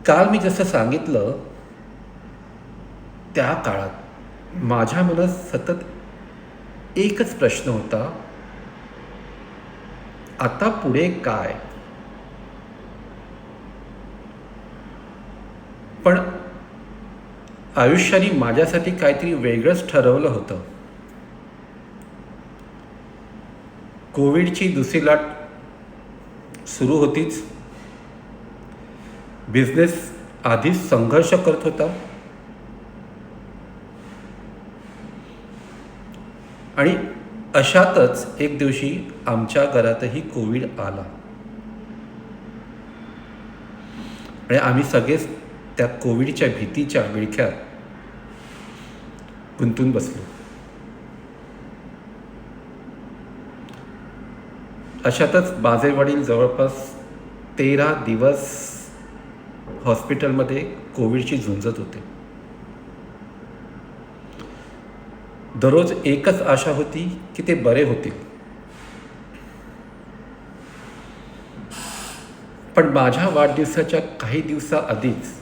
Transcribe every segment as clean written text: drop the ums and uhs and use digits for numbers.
काल मी जसं सांगितलं, त्या काळात माझ्या मनात सतत एकच प्रश्न होता, आता पुढे काय? पण आयुष्याने माझ्यासाठी काहीतरी वेगळंच ठरवलं होतं. कोविडची दुसरी लाट सुरू होतीच. बिझनेस आधीच संघर्ष करत होता आणि अशातच एक दिवशी आमच्या घरातही कोविड आला आणि आम्ही सगळेच त्या कोविडच्या भीतीच्या विळख्यात गुंतून बसलो. अशातच माझे वडील जवळपास 13 दिवस हॉस्पिटलमध्ये कोविडशी झुंजत होते. दररोज एकच आशा होती की ते बरे होतील. पण माझ्या वाढदिवसाच्या काही दिवसाआधीच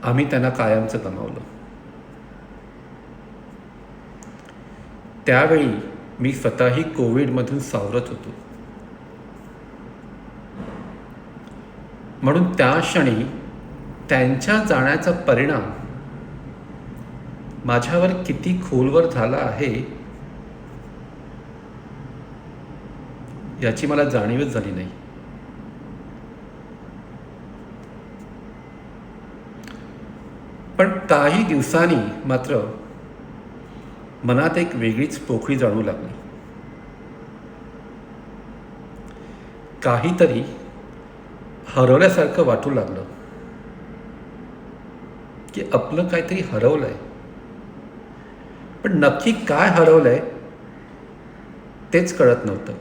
आम्ही त्यांना कायमचं गमावलं. त्यावेळी मी स्वतःही कोविडमधून सावरत होतो. म्हणून त्या क्षणी त्यांच्या जाण्याचा परिणाम माझ्यावर किती खोलवर झाला आहे याची मला जाणीवच झाली नाही. पण काही दिवसांनी मात्र मनात एक वेगळीच पोकळी जाणवू लागली. काहीतरी हरवल्यासारखं वाटू लागलं की आपलं काहीतरी हरवलंय. पण नक्की काय हरवलंय तेच कळत नव्हतं.